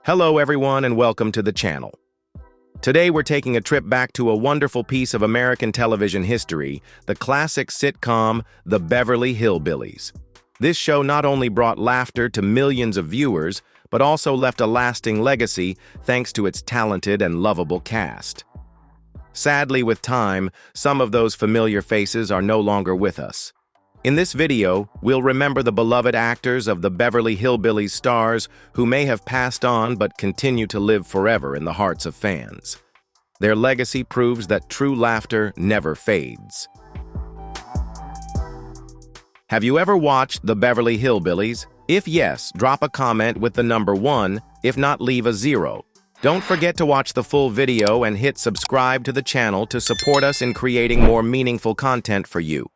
Hello everyone and welcome to the channel. Today we're taking a trip back to a wonderful piece of American television history, the classic sitcom, The Beverly Hillbillies. This show not only brought laughter to millions of viewers, but also left a lasting legacy thanks to its talented and lovable cast. Sadly, with time, some of those familiar faces are no longer with us. In this video, we'll remember the beloved actors of the Beverly Hillbillies stars who may have passed on but continue to live forever in the hearts of fans. Their legacy proves that true laughter never fades. Have you ever watched the Beverly Hillbillies? If yes, drop a comment with the number 1, if not, leave a 0. Don't forget to watch the full video and hit subscribe to the channel to support us in creating more meaningful content for you.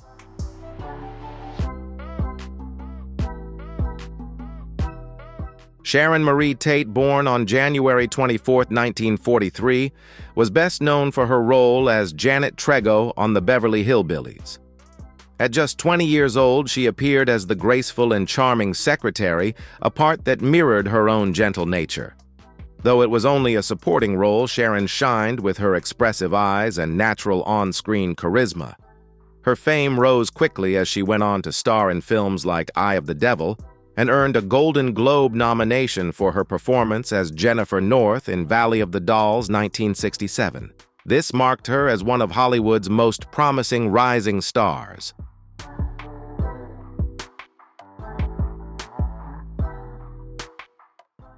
Sharon Marie Tate, born on January 24, 1943, was best known for her role as Janet Trego on the Beverly Hillbillies. At just 20 years old, she appeared as the graceful and charming secretary, a part that mirrored her own gentle nature. Though it was only a supporting role, Sharon shined with her expressive eyes and natural on-screen charisma. Her fame rose quickly as she went on to star in films like Eye of the Devil, and earned a Golden Globe nomination for her performance as Jennifer North in Valley of the Dolls 1967. This marked her as one of Hollywood's most promising rising stars.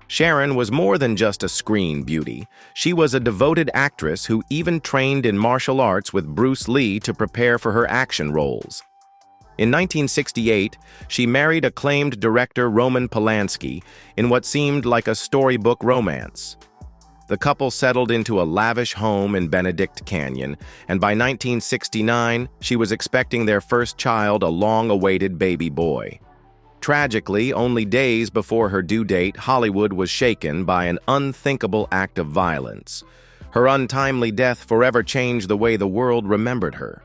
Sharon was more than just a screen beauty. She was a devoted actress who even trained in martial arts with Bruce Lee to prepare for her action roles. In 1968, she married acclaimed director Roman Polanski in what seemed like a storybook romance. The couple settled into a lavish home in Benedict Canyon, and by 1969, she was expecting their first child, a long-awaited baby boy. Tragically, only days before her due date, Hollywood was shaken by an unthinkable act of violence. Her untimely death forever changed the way the world remembered her.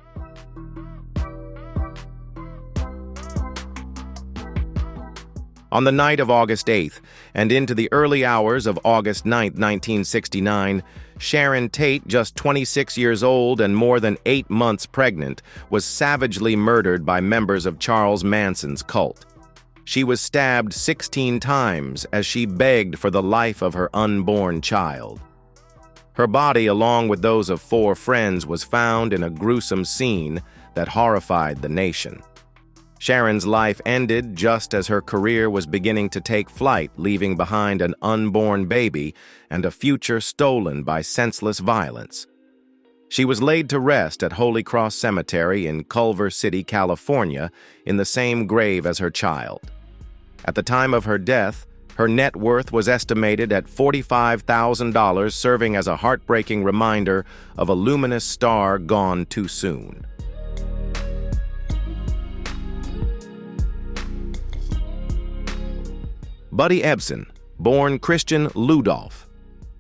On the night of August 8th, and into the early hours of August 9, 1969, Sharon Tate, just 26 years old and more than 8 months pregnant, was savagely murdered by members of Charles Manson's cult. She was stabbed 16 times as she begged for the life of her unborn child. Her body, along with those of 4 friends, was found in a gruesome scene that horrified the nation. Sharon's life ended just as her career was beginning to take flight, leaving behind an unborn baby and a future stolen by senseless violence. She was laid to rest at Holy Cross Cemetery in Culver City, California, in the same grave as her child. At the time of her death, her net worth was estimated at $45,000, serving as a heartbreaking reminder of a luminous star gone too soon. Buddy Ebsen, born Christian Ludolf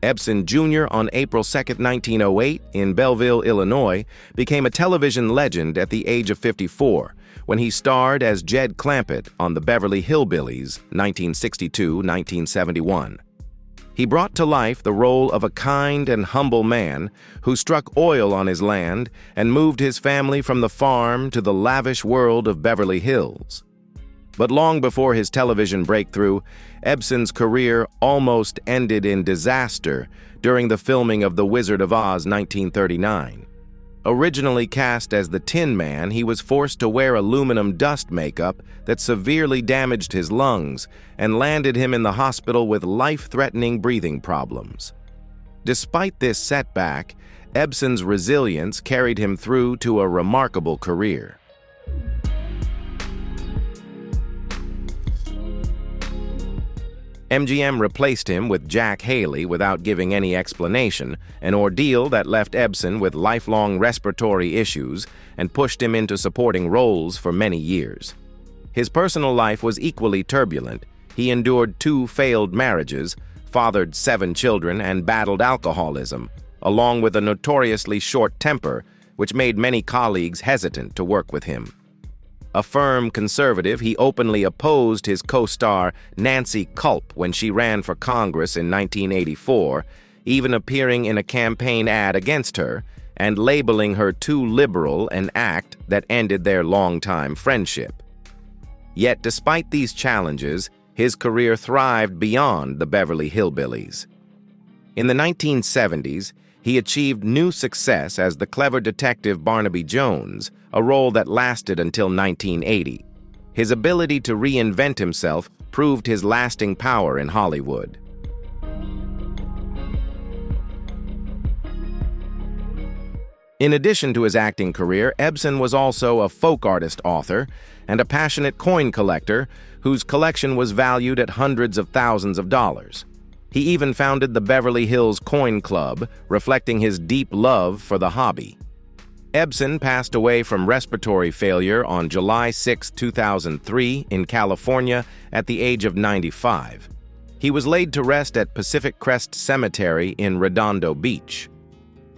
Ebsen Jr. on April 2, 1908, in Belleville, Illinois, became a television legend at the age of 54 when he starred as Jed Clampett on the Beverly Hillbillies 1962-1971. He brought to life the role of a kind and humble man who struck oil on his land and moved his family from the farm to the lavish world of Beverly Hills. But long before his television breakthrough, Ebsen's career almost ended in disaster during the filming of The Wizard of Oz 1939. Originally cast as the Tin Man, he was forced to wear aluminum dust makeup that severely damaged his lungs and landed him in the hospital with life-threatening breathing problems. Despite this setback, Ebsen's resilience carried him through to a remarkable career. MGM replaced him with Jack Haley without giving any explanation, an ordeal that left Ebsen with lifelong respiratory issues and pushed him into supporting roles for many years. His personal life was equally turbulent. He endured 2 failed marriages, fathered 7 children, and battled alcoholism, along with a notoriously short temper, which made many colleagues hesitant to work with him. A firm conservative, he openly opposed his co-star Nancy Kulp when she ran for Congress in 1984, even appearing in a campaign ad against her and labeling her too liberal, an act that ended their longtime friendship. Yet, despite these challenges, his career thrived beyond the Beverly Hillbillies. In the 1970s, he achieved new success as the clever detective Barnaby Jones, a role that lasted until 1980. His ability to reinvent himself proved his lasting power in Hollywood. In addition to his acting career, Ebsen was also a folk artist author and a passionate coin collector whose collection was valued at hundreds of thousands of dollars. He even founded the Beverly Hills Coin Club, reflecting his deep love for the hobby. Ebsen passed away from respiratory failure on July 6, 2003 in California at the age of 95. He was laid to rest at Pacific Crest Cemetery in Redondo Beach.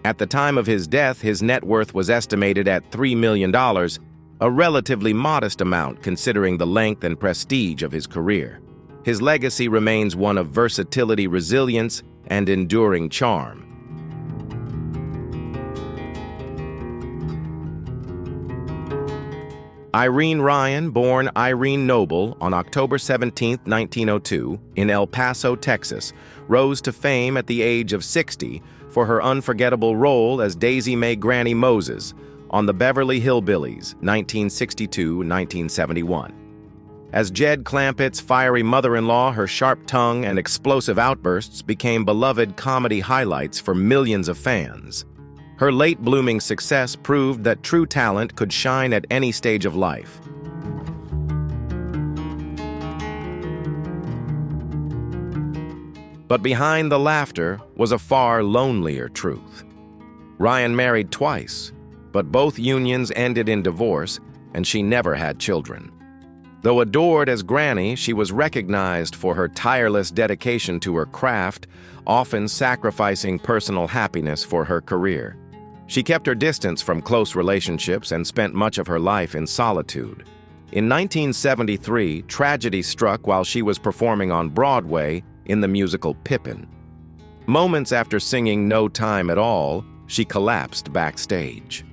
At the time of his death, his net worth was estimated at $3 million, a relatively modest amount considering the length and prestige of his career. His legacy remains one of versatility, resilience, and enduring charm. Irene Ryan, born Irene Noble on October 17, 1902, in El Paso, Texas, rose to fame at the age of 60 for her unforgettable role as Daisy Mae Granny Moses on the Beverly Hillbillies, 1962-1971. As Jed Clampett's fiery mother-in-law, her sharp tongue and explosive outbursts became beloved comedy highlights for millions of fans. Her late-blooming success proved that true talent could shine at any stage of life. But behind the laughter was a far lonelier truth. Ryan married twice, but both unions ended in divorce, and she never had children. Though adored as Granny, she was recognized for her tireless dedication to her craft, often sacrificing personal happiness for her career. She kept her distance from close relationships and spent much of her life in solitude. In 1973, tragedy struck while she was performing on Broadway in the musical Pippin. Moments after singing No Time at All, she collapsed backstage.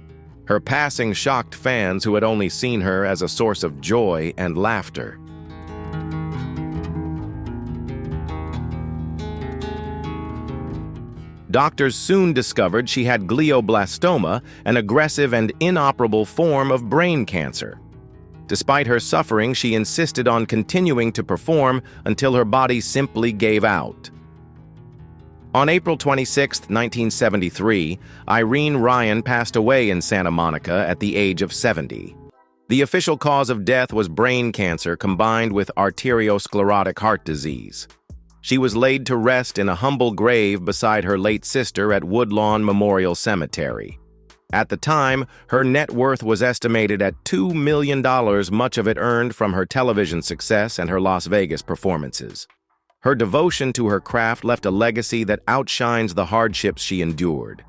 Her passing shocked fans who had only seen her as a source of joy and laughter. Doctors soon discovered she had glioblastoma, an aggressive and inoperable form of brain cancer. Despite her suffering, she insisted on continuing to perform until her body simply gave out. On April 26, 1973, Irene Ryan passed away in Santa Monica at the age of 70. The official cause of death was brain cancer combined with arteriosclerotic heart disease. She was laid to rest in a humble grave beside her late sister at Woodlawn Memorial Cemetery. At the time, her net worth was estimated at $2 million, much of it earned from her television success and her Las Vegas performances. Her devotion to her craft left a legacy that outshines the hardships she endured.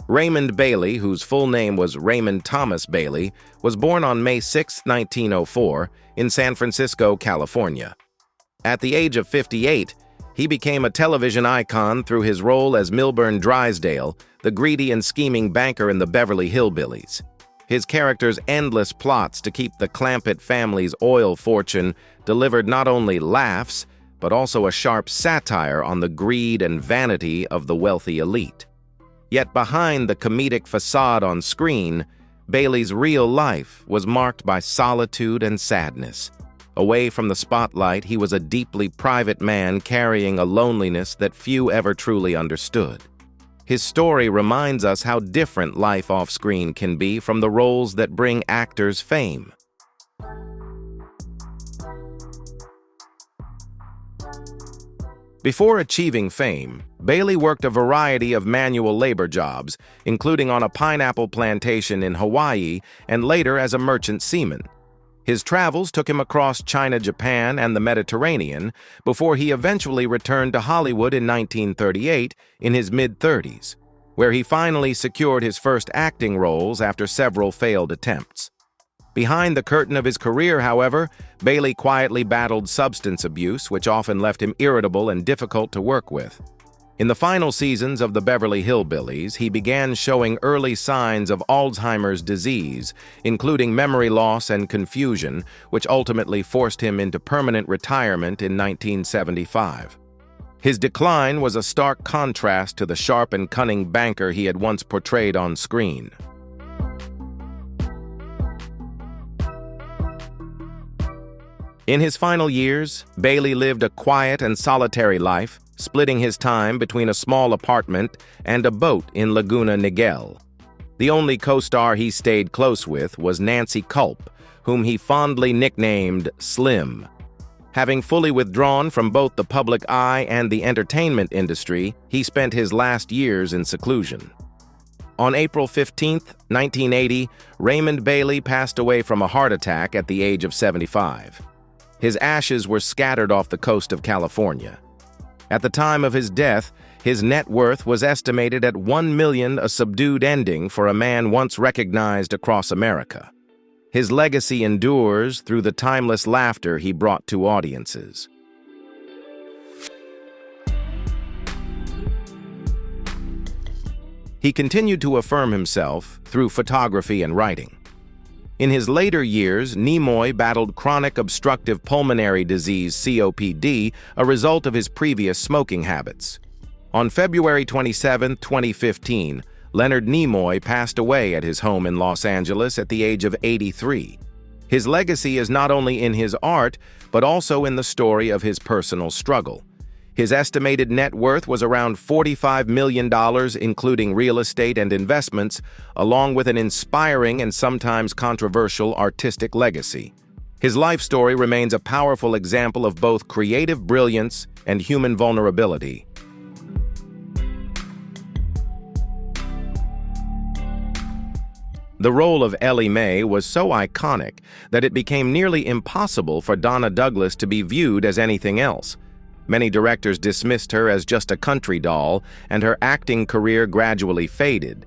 Raymond Bailey, whose full name was Raymond Thomas Bailey, was born on May 6, 1904, in San Francisco, California. At the age of 58, he became a television icon through his role as Milburn Drysdale, the greedy and scheming banker in the Beverly Hillbillies. His character's endless plots to keep the Clampett family's oil fortune delivered not only laughs, but also a sharp satire on the greed and vanity of the wealthy elite. Yet behind the comedic facade on screen, Bailey's real life was marked by solitude and sadness. Away from the spotlight, he was a deeply private man carrying a loneliness that few ever truly understood. His story reminds us how different life off-screen can be from the roles that bring actors fame. Before achieving fame, Bailey worked a variety of manual labor jobs, including on a pineapple plantation in Hawaii and later as a merchant seaman. His travels took him across China, Japan, and the Mediterranean before he eventually returned to Hollywood in 1938 in his mid-30s. where he finally secured his first acting roles after several failed attempts. Behind the curtain of his career, however, Bailey quietly battled substance abuse, which often left him irritable and difficult to work with. In the final seasons of the Beverly Hillbillies, he began showing early signs of Alzheimer's disease, including memory loss and confusion, which ultimately forced him into permanent retirement in 1975. His decline was a stark contrast to the sharp and cunning banker he had once portrayed on screen. In his final years, Bailey lived a quiet and solitary life, splitting his time between a small apartment and a boat in Laguna Niguel. The only co-star he stayed close with was Nancy Kulp, whom he fondly nicknamed Slim. Having fully withdrawn from both the public eye and the entertainment industry, he spent his last years in seclusion. On April 15, 1980, Raymond Bailey passed away from a heart attack at the age of 75. His ashes were scattered off the coast of California. At the time of his death, his net worth was estimated at $1 million, a subdued ending for a man once recognized across America. His legacy endures through the timeless laughter he brought to audiences. He continued to affirm himself through photography and writing. In his later years, Nimoy battled chronic obstructive pulmonary disease (COPD), a result of his previous smoking habits. On February 27, 2015, Leonard Nimoy passed away at his home in Los Angeles at the age of 83. His legacy is not only in his art, but also in the story of his personal struggle. His estimated net worth was around $45 million, including real estate and investments, along with an inspiring and sometimes controversial artistic legacy. His life story remains a powerful example of both creative brilliance and human vulnerability. The role of Ellie Mae was so iconic that it became nearly impossible for Donna Douglas to be viewed as anything else. Many directors dismissed her as just a country doll, and her acting career gradually faded.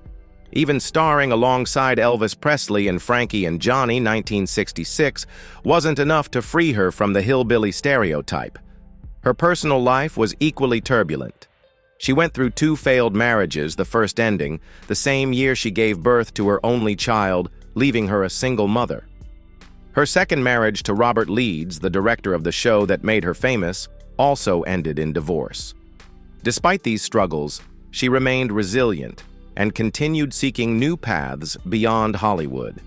Even starring alongside Elvis Presley in Frankie and Johnny 1966 wasn't enough to free her from the hillbilly stereotype. Her personal life was equally turbulent. She went through 2 failed marriages, the first ending the same year she gave birth to her only child, leaving her a single mother. Her second marriage to Robert Leeds, the director of the show that made her famous, also ended in divorce. Despite these struggles, she remained resilient and continued seeking new paths beyond Hollywood.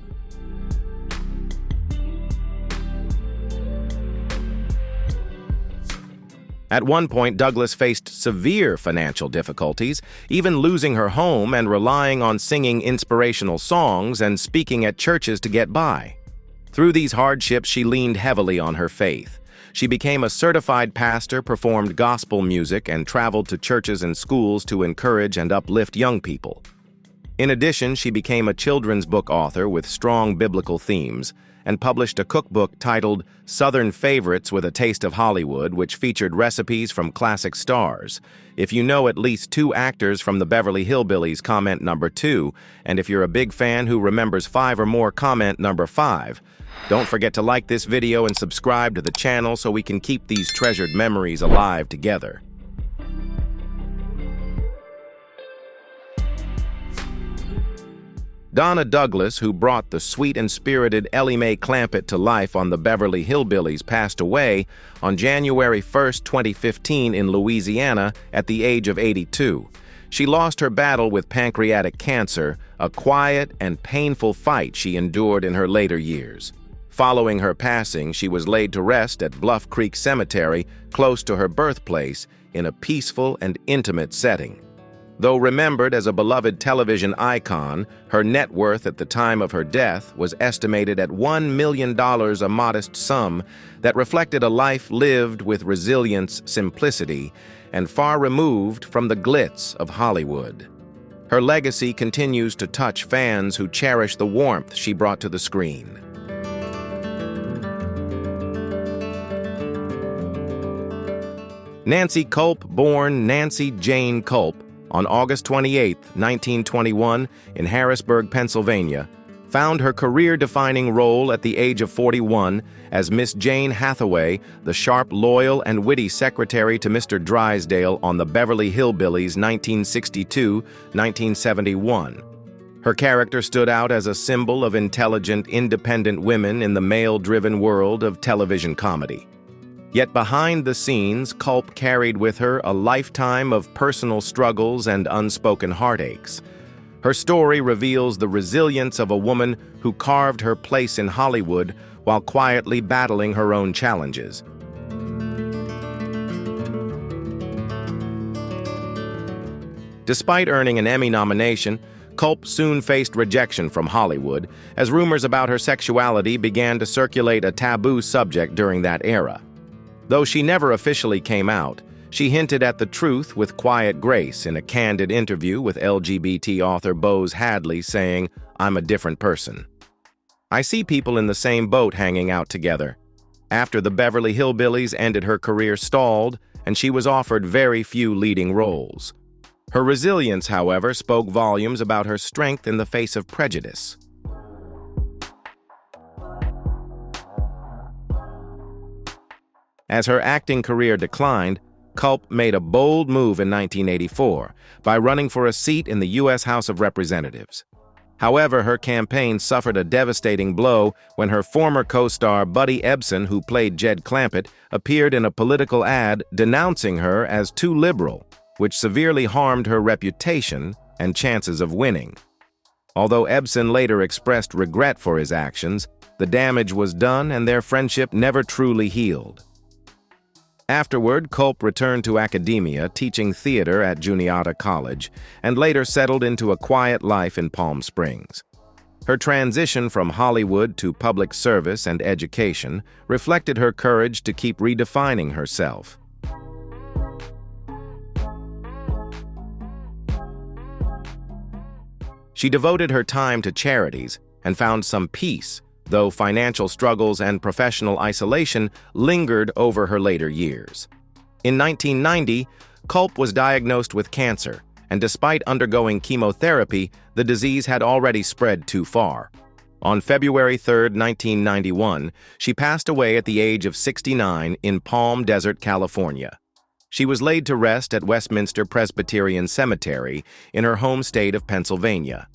At one point, Douglas faced severe financial difficulties, even losing her home and relying on singing inspirational songs and speaking at churches to get by. Through these hardships, she leaned heavily on her faith. She became a certified pastor, performed gospel music, and traveled to churches and schools to encourage and uplift young people. In addition, she became a children's book author with strong biblical themes and published a cookbook titled Southern Favorites with a Taste of Hollywood, which featured recipes from classic stars. If you know at least 2 actors from the Beverly Hillbillies, comment number 2, and if you're a big fan who remembers 5 or more, comment number 5. Don't forget to like this video and subscribe to the channel so we can keep these treasured memories alive together. Donna Douglas, who brought the sweet and spirited Ellie Mae Clampett to life on the Beverly Hillbillies, passed away on January 1, 2015 in Louisiana at the age of 82. She lost her battle with pancreatic cancer, a quiet and painful fight she endured in her later years. Following her passing, she was laid to rest at Bluff Creek Cemetery, close to her birthplace, in a peaceful and intimate setting. Though remembered as a beloved television icon, her net worth at the time of her death was estimated at $1 million, a modest sum that reflected a life lived with resilience, simplicity, and far removed from the glitz of Hollywood. Her legacy continues to touch fans who cherish the warmth she brought to the screen. Nancy Kulp, born Nancy Jane Kulp, on August 28, 1921, in Harrisburg, Pennsylvania, found her career-defining role at the age of 41 as Miss Jane Hathaway, the sharp, loyal, and witty secretary to Mr. Drysdale on the Beverly Hillbillies 1962-1971. Her character stood out as a symbol of intelligent, independent women in the male-driven world of television comedy. Yet behind the scenes, Kulp carried with her a lifetime of personal struggles and unspoken heartaches. Her story reveals the resilience of a woman who carved her place in Hollywood while quietly battling her own challenges. Despite earning an Emmy nomination, Kulp soon faced rejection from Hollywood as rumors about her sexuality began to circulate, a taboo subject during that era. Though she never officially came out, she hinted at the truth with quiet grace in a candid interview with LGBT author Bose Hadley, saying, "I'm a different person. I see people in the same boat hanging out together." After the Beverly Hillbillies ended, her career stalled, and she was offered very few leading roles. Her resilience, however, spoke volumes about her strength in the face of prejudice. As her acting career declined, Kulp made a bold move in 1984 by running for a seat in the U.S. House of Representatives. However, her campaign suffered a devastating blow when her former co-star Buddy Ebsen, who played Jed Clampett, appeared in a political ad denouncing her as too liberal, which severely harmed her reputation and chances of winning. Although Ebsen later expressed regret for his actions, the damage was done and their friendship never truly healed. Afterward, Kulp returned to academia, teaching theater at Juniata College, and later settled into a quiet life in Palm Springs. Her transition from Hollywood to public service and education reflected her courage to keep redefining herself. She devoted her time to charities and found some peace, though financial struggles and professional isolation lingered over her later years. In 1990, Kulp was diagnosed with cancer, and despite undergoing chemotherapy, the disease had already spread too far. On February 3, 1991, she passed away at the age of 69 in Palm Desert, California. She was laid to rest at Westminster Presbyterian Cemetery in her home state of Pennsylvania.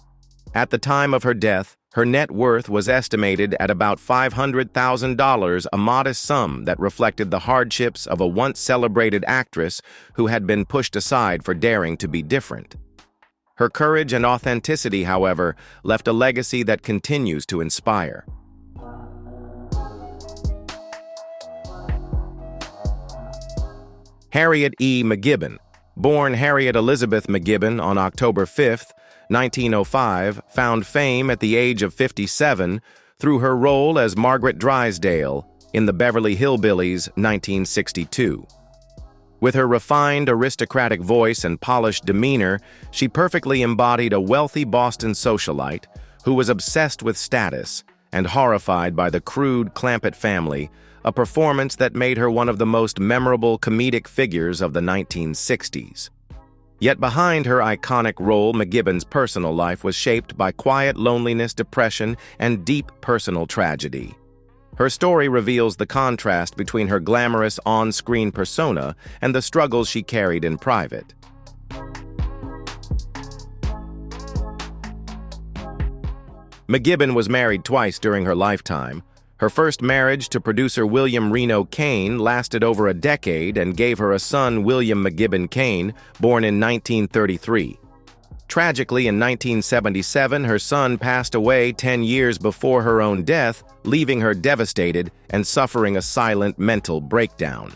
At the time of her death, her net worth was estimated at about $500,000, a modest sum that reflected the hardships of a once-celebrated actress who had been pushed aside for daring to be different. Her courage and authenticity, however, left a legacy that continues to inspire. Harriet E. McGibbon, born Harriet Elizabeth McGibbon on October 5, 1905, found fame at the age of 57 through her role as Margaret Drysdale in the Beverly Hillbillies 1962. With her refined, aristocratic voice and polished demeanor, she perfectly embodied a wealthy Boston socialite who was obsessed with status and horrified by the crude Clampett family, a performance that made her one of the most memorable comedic figures of the 1960s. Yet behind her iconic role, McGibbon's personal life was shaped by quiet loneliness, depression, and deep personal tragedy. Her story reveals the contrast between her glamorous on-screen persona and the struggles she carried in private. McGibbon was married twice during her lifetime. Her first marriage to producer William Reno Cain lasted over a decade and gave her a son, William McGibbon Cain, born in 1933. Tragically, in 1977, her son passed away 10 years before her own death, leaving her devastated and suffering a silent mental breakdown.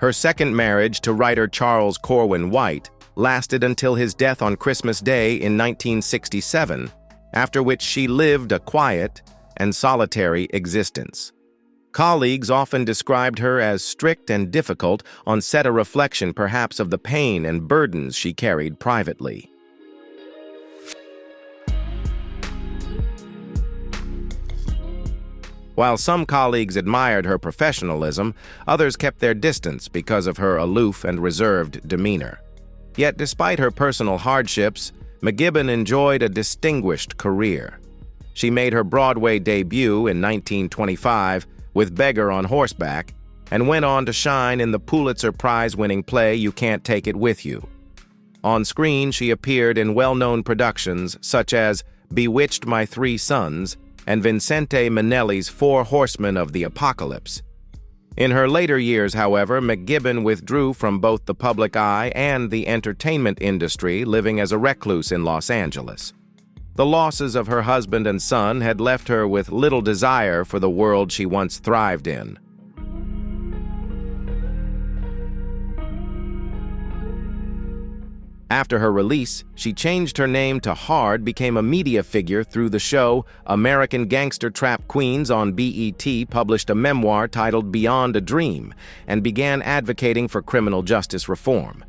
Her second marriage to writer Charles Corwin White lasted until his death on Christmas Day in 1967, after which she lived a quiet and solitary existence. Colleagues often described her as strict and difficult, on set, a reflection perhaps of the pain and burdens she carried privately. While some colleagues admired her professionalism, others kept their distance because of her aloof and reserved demeanor. Yet despite her personal hardships, McGibbon enjoyed a distinguished career. She made her Broadway debut in 1925 with Beggar on Horseback and went on to shine in the Pulitzer Prize-winning play You Can't Take It With You. On screen, she appeared in well-known productions such as Bewitched My Three Sons and Vincente Minnelli's Four Horsemen of the Apocalypse. In her later years, however, McGibbon withdrew from both the public eye and the entertainment industry, living as a recluse in Los Angeles. The losses of her husband and son had left her with little desire for the world she once thrived in. After her release, she changed her name to Hard, became a media figure through the show American Gangster Trap Queens on BET, published a memoir titled Beyond a Dream, and began advocating for criminal justice reform.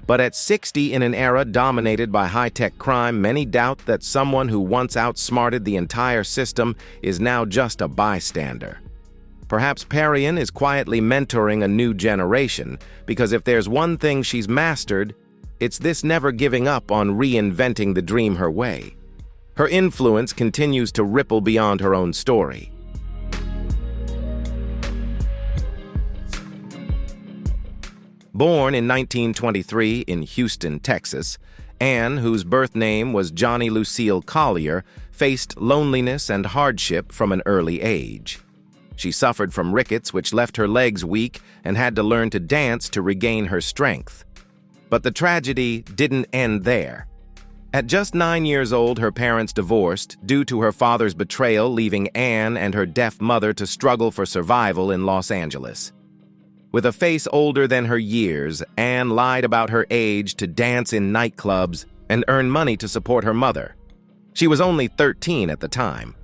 But at 60, in an era dominated by high-tech crime, many doubt that someone who once outsmarted the entire system is now just a bystander. Perhaps Perrion is quietly mentoring a new generation, because if there's one thing she's mastered, it's this never giving up on reinventing the dream her way. Her influence continues to ripple beyond her own story. Born in 1923 in Houston, Texas, Anne, whose birth name was Johnny Lucille Collier, faced loneliness and hardship from an early age. She suffered from rickets, which left her legs weak, and had to learn to dance to regain her strength. But the tragedy didn't end there. At just 9 years old, her parents divorced due to her father's betrayal, leaving Anne and her deaf mother to struggle for survival in Los Angeles. With a face older than her years, Anne lied about her age to dance in nightclubs and earn money to support her mother. She was only 13 at the time.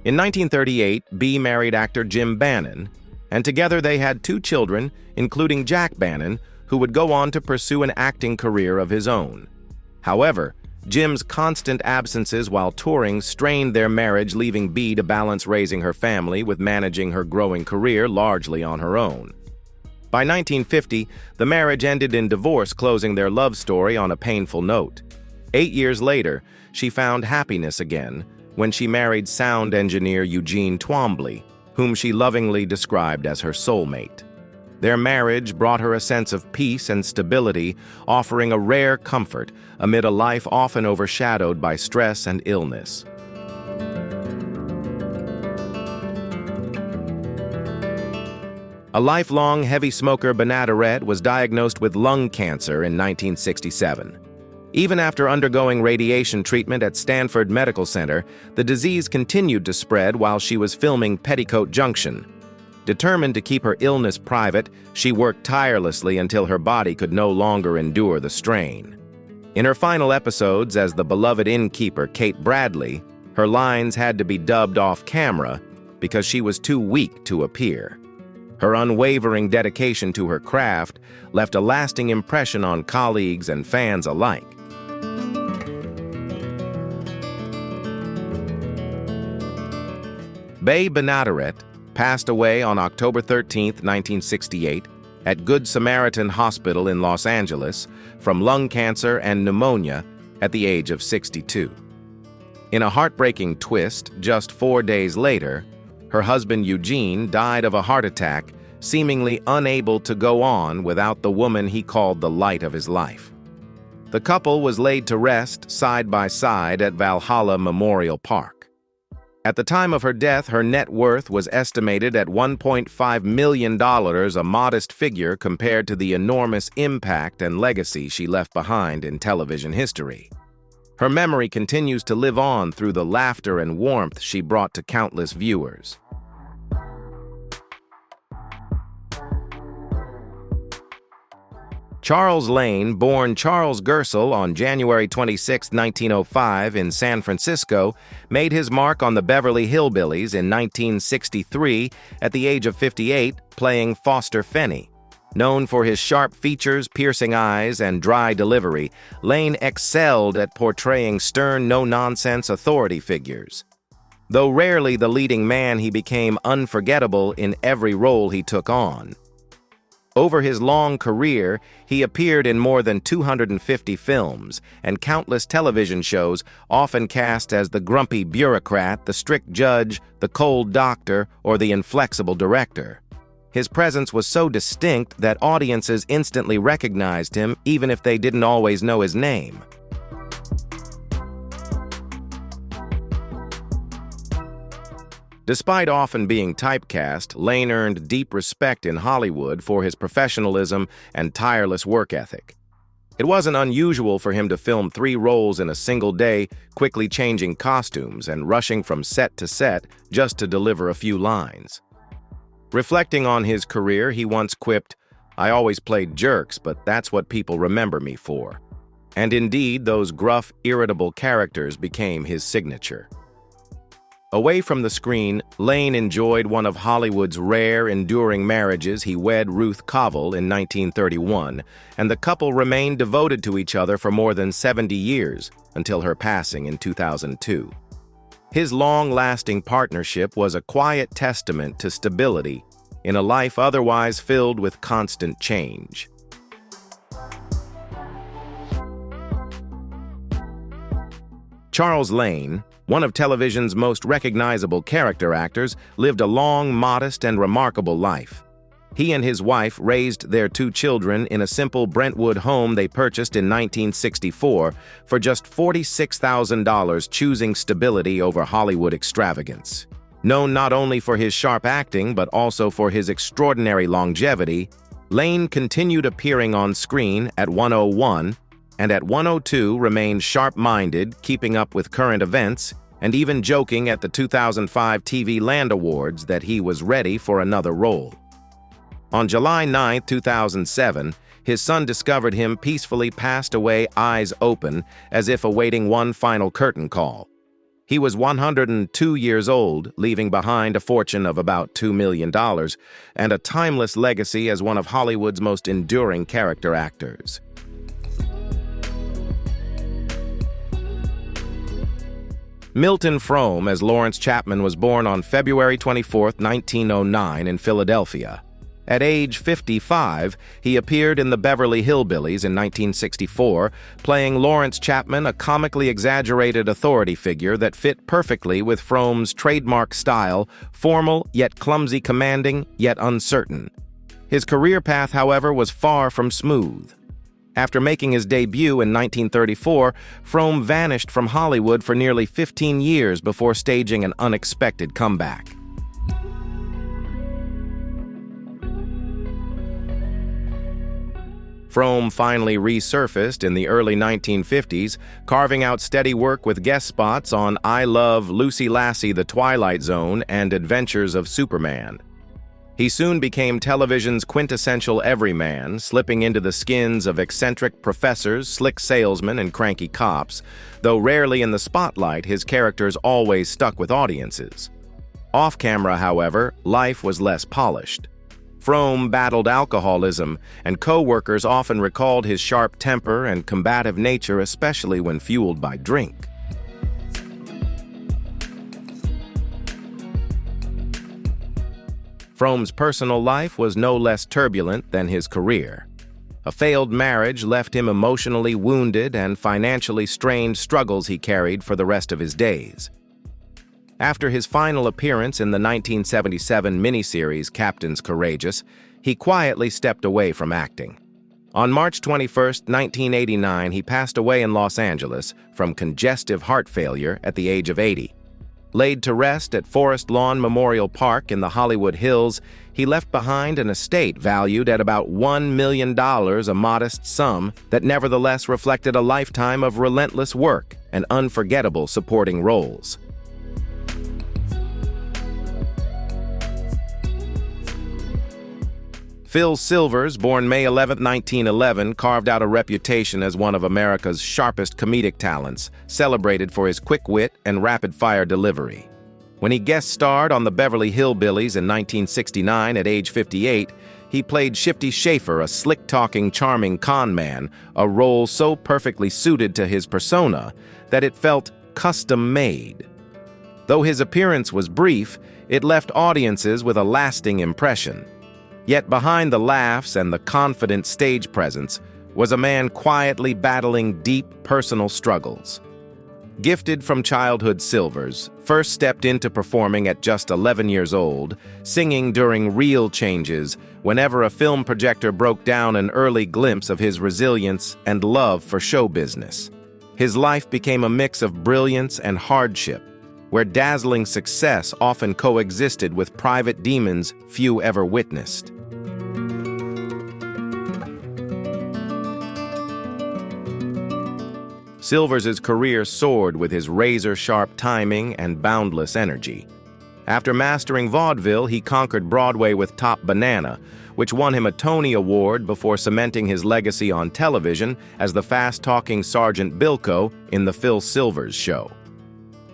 In 1938, Bea married actor Jim Bannon, and together they had 2 children, including Jack Bannon, who would go on to pursue an acting career of his own. However, Jim's constant absences while touring strained their marriage, leaving Bea to balance raising her family with managing her growing career largely on her own. By 1950, the marriage ended in divorce, closing their love story on a painful note. 8 years later, she found happiness again when she married sound engineer Eugene Twombly, whom she lovingly described as her soulmate. Their marriage brought her a sense of peace and stability, offering a rare comfort amid a life often overshadowed by stress and illness. A lifelong heavy smoker, Bernadette was diagnosed with lung cancer in 1967. Even after undergoing radiation treatment at Stanford Medical Center, the disease continued to spread while she was filming Petticoat Junction. Determined to keep her illness private, she worked tirelessly until her body could no longer endure the strain. In her final episodes as the beloved innkeeper Kate Bradley, her lines had to be dubbed off camera because she was too weak to appear. Her unwavering dedication to her craft left a lasting impression on colleagues and fans alike. Bea Bernadette passed away on October 13, 1968, at Good Samaritan Hospital in Los Angeles from lung cancer and pneumonia at the age of 62. In a heartbreaking twist, just 4 days later, her husband Eugene died of a heart attack, seemingly unable to go on without the woman he called the light of his life. The couple was laid to rest side by side at Valhalla Memorial Park. At the time of her death, her net worth was estimated at $1.5 million, a modest figure compared to the enormous impact and legacy she left behind in television history. Her memory continues to live on through the laughter and warmth she brought to countless viewers. Charles Lane, born Charles Gersel on January 26, 1905 in San Francisco, made his mark on the Beverly Hillbillies in 1963 at the age of 58, playing Foster Fenny. Known for his sharp features, piercing eyes, and dry delivery, Lane excelled at portraying stern, no-nonsense authority figures. Though rarely the leading man, he became unforgettable in every role he took on. Over his long career, he appeared in more than 250 films and countless television shows, often cast as the grumpy bureaucrat, the strict judge, the cold doctor, or the inflexible director. His presence was so distinct that audiences instantly recognized him, even if they didn't always know his name. Despite often being typecast, Lane earned deep respect in Hollywood for his professionalism and tireless work ethic. It wasn't unusual for him to film 3 roles in a single day, quickly changing costumes and rushing from set to set just to deliver a few lines. Reflecting on his career, he once quipped, "I always played jerks, but that's what people remember me for." And indeed, those gruff, irritable characters became his signature. Away from the screen, Lane enjoyed one of Hollywood's rare, enduring marriages. He wed Ruth Covell in 1931, and the couple remained devoted to each other for more than 70 years, until her passing in 2002. His long-lasting partnership was a quiet testament to stability in a life otherwise filled with constant change. Charles Lane, one of television's most recognizable character actors, lived a long, modest, and remarkable life. He and his wife raised their 2 children in a simple Brentwood home they purchased in 1964 for just $46,000, choosing stability over Hollywood extravagance. Known not only for his sharp acting but also for his extraordinary longevity, Lane continued appearing on screen at 101 and at 102 remained sharp-minded, keeping up with current events, and even joking at the 2005 TV Land Awards that he was ready for another role. On July 9, 2007, his son discovered him peacefully passed away, eyes open, as if awaiting one final curtain call. He was 102 years old, leaving behind a fortune of about $2 million and a timeless legacy as one of Hollywood's most enduring character actors. Milton Frome as Lawrence Chapman was born on February 24, 1909 in Philadelphia. At age 55, he appeared in the Beverly Hillbillies in 1964, playing Lawrence Chapman, a comically exaggerated authority figure that fit perfectly with Frome's trademark style, formal yet clumsy, commanding yet uncertain. His career path, however, was far from smooth. After making his debut in 1934, Frome vanished from Hollywood for nearly 15 years before staging an unexpected comeback. Frome finally resurfaced in the early 1950s, carving out steady work with guest spots on I Love Lucy Lassie, The Twilight Zone, and Adventures of Superman. He soon became television's quintessential everyman, slipping into the skins of eccentric professors, slick salesmen, and cranky cops. Though rarely in the spotlight, his characters always stuck with audiences. Off-camera, however, life was less polished. Frome battled alcoholism, and co-workers often recalled his sharp temper and combative nature, especially when fueled by drink. Frome's personal life was no less turbulent than his career. A failed marriage left him emotionally wounded, and financially strained struggles he carried for the rest of his days. After his final appearance in the 1977 miniseries Captain's Courageous, he quietly stepped away from acting. On March 21, 1989, he passed away in Los Angeles from congestive heart failure at the age of 80. Laid to rest at Forest Lawn Memorial Park in the Hollywood Hills, he left behind an estate valued at about $1 million, a modest sum that nevertheless reflected a lifetime of relentless work and unforgettable supporting roles. Phil Silvers, born May 11, 1911, carved out a reputation as one of America's sharpest comedic talents, celebrated for his quick wit and rapid-fire delivery. When he guest starred on the Beverly Hillbillies in 1969 at age 58, he played Shifty Schaefer, a slick-talking, charming con man, a role so perfectly suited to his persona that it felt custom-made. Though his appearance was brief, it left audiences with a lasting impression. Yet behind the laughs and the confident stage presence was a man quietly battling deep personal struggles. Gifted from childhood, Silvers first stepped into performing at just 11 years old, singing during reel changes whenever a film projector broke down, an early glimpse of his resilience and love for show business. His life became a mix of brilliance and hardship, where dazzling success often coexisted with private demons few ever witnessed. Silvers' career soared with his razor-sharp timing and boundless energy. After mastering vaudeville, he conquered Broadway with Top Banana, which won him a Tony Award before cementing his legacy on television as the fast-talking Sergeant Bilko in The Phil Silvers Show.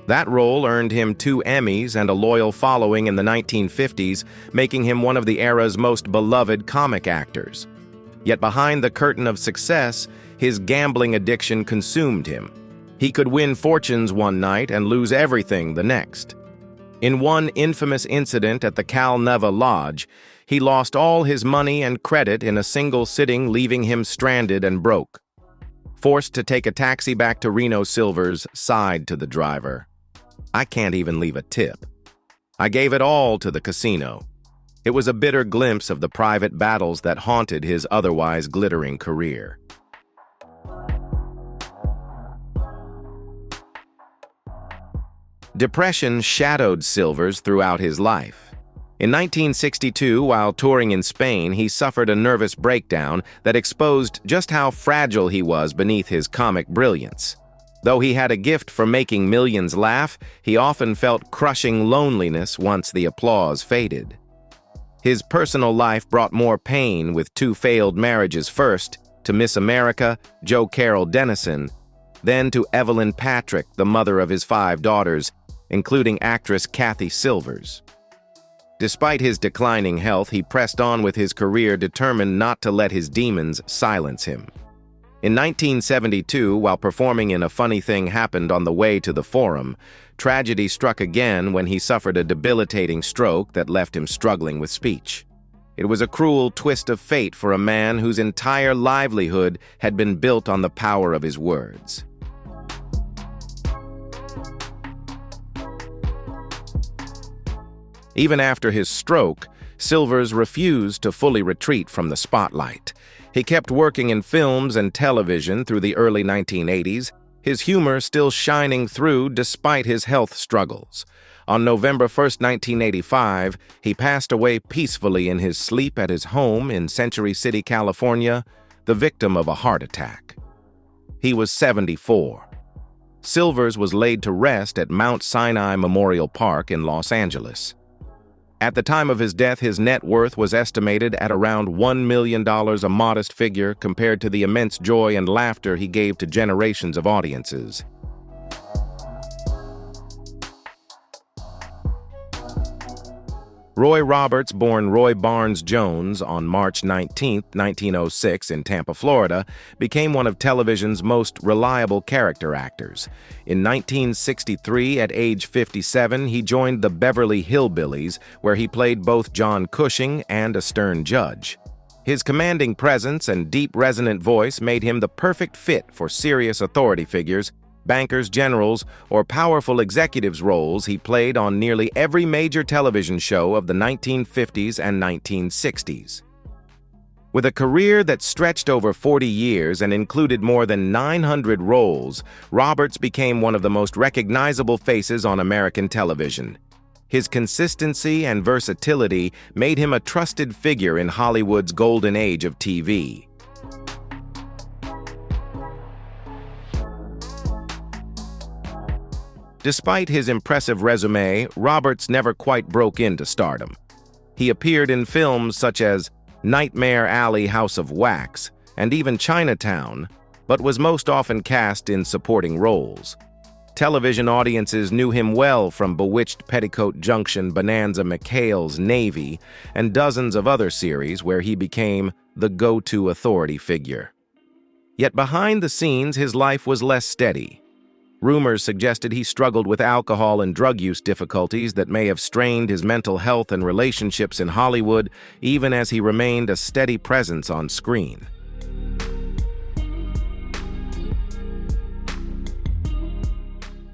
That role earned him 2 Emmys and a loyal following in the 1950s, making him one of the era's most beloved comic actors. Yet behind the curtain of success, his gambling addiction consumed him. He could win fortunes one night and lose everything the next. In one infamous incident at the Cal Neva Lodge, he lost all his money and credit in a single sitting, leaving him stranded and broke. Forced to take a taxi back to Reno, Silvers sighed to the driver. "I can't even leave a tip. I gave it all to the casino." It was a bitter glimpse of the private battles that haunted his otherwise glittering career. Depression shadowed Silvers throughout his life. In 1962, while touring in Spain, he suffered a nervous breakdown that exposed just how fragile he was beneath his comic brilliance. Though he had a gift for making millions laugh, he often felt crushing loneliness once the applause faded. His personal life brought more pain, with 2 failed marriages, first to Miss America, Jo Carol Dennison, then to Evelyn Patrick, the mother of his 5 daughters, including actress Kathy Silvers. Despite his declining health, he pressed on with his career, determined not to let his demons silence him. In 1972, while performing in A Funny Thing Happened on the way to the Forum, tragedy struck again when he suffered a debilitating stroke that left him struggling with speech. It was a cruel twist of fate for a man whose entire livelihood had been built on the power of his words. Even after his stroke, Silvers refused to fully retreat from the spotlight. He kept working in films and television through the early 1980s, his humor still shining through despite his health struggles. On November 1, 1985, he passed away peacefully in his sleep at his home in Century City, California, the victim of a heart attack. He was 74. Silvers was laid to rest at Mount Sinai Memorial Park in Los Angeles. At the time of his death, his net worth was estimated at around $1 million, a modest figure compared to the immense joy and laughter he gave to generations of audiences. Roy Roberts, born Roy Barnes Jones on March 19, 1906 in Tampa, Florida, became one of television's most reliable character actors. In 1963, at age 57, he joined the Beverly Hillbillies, where he played both John Cushing and a stern judge. His commanding presence and deep, resonant voice made him the perfect fit for serious authority figures, bankers, generals, or powerful executives roles he played on nearly every major television show of the 1950s and 1960s. With a career that stretched over 40 years and included more than 900 roles, Roberts became one of the most recognizable faces on American television. His consistency and versatility made him a trusted figure in Hollywood's golden age of TV. Despite his impressive resume, Roberts never quite broke into stardom. He appeared in films such as Nightmare Alley, House of Wax, and even Chinatown, but was most often cast in supporting roles. Television audiences knew him well from Bewitched Petticoat Junction, Bonanza McHale's Navy, and dozens of other series where he became the go-to authority figure. Yet behind the scenes, his life was less steady. Rumors suggested he struggled with alcohol and drug use difficulties that may have strained his mental health and relationships in Hollywood, even as he remained a steady presence on screen.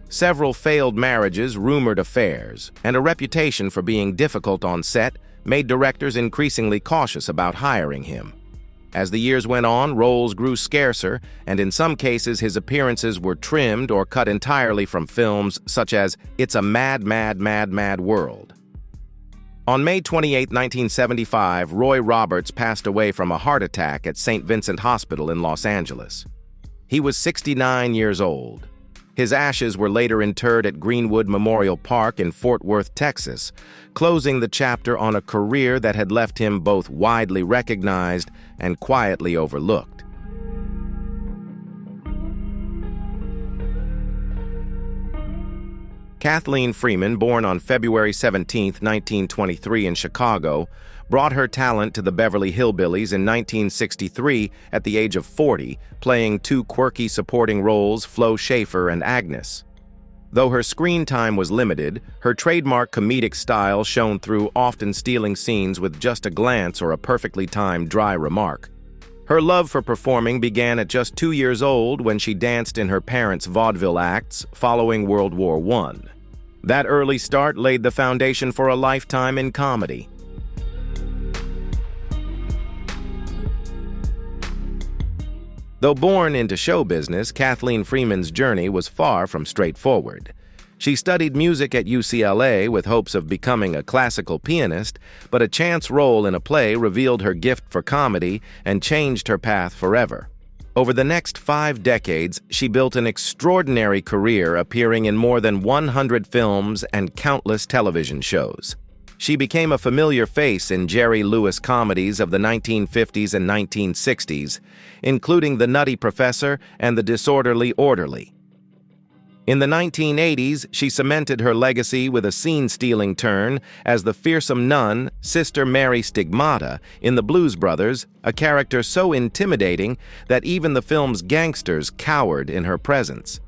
Several failed marriages, rumored affairs, and a reputation for being difficult on set made directors increasingly cautious about hiring him. As the years went on, roles grew scarcer, and in some cases his appearances were trimmed or cut entirely from films such as It's a Mad, Mad, Mad, Mad World. On May 28, 1975, Roy Roberts passed away from a heart attack at St. Vincent Hospital in Los Angeles. He was 69 years old. His ashes were later interred at Greenwood Memorial Park in Fort Worth, Texas, closing the chapter on a career that had left him both widely recognized and quietly overlooked. Kathleen Freeman, born on February 17, 1923 in Chicago, brought her talent to the Beverly Hillbillies in 1963 at the age of 40, playing two quirky supporting roles, Flo Schaefer and Agnes. Though her screen time was limited, her trademark comedic style shone through, often stealing scenes with just a glance or a perfectly timed dry remark. Her love for performing began at just 2 years old when she danced in her parents' vaudeville acts following World War I. That early start laid the foundation for a lifetime in comedy. Though born into show business, Kathleen Freeman's journey was far from straightforward. She studied music at UCLA with hopes of becoming a classical pianist, but a chance role in a play revealed her gift for comedy and changed her path forever. Over the next 5 decades, she built an extraordinary career, appearing in more than 100 films and countless television shows. She became a familiar face in Jerry Lewis comedies of the 1950s and 1960s, including The Nutty Professor and The Disorderly Orderly. In the 1980s, she cemented her legacy with a scene-stealing turn as the fearsome nun, Sister Mary Stigmata, in The Blues Brothers, a character so intimidating that even the film's gangsters cowered in her presence.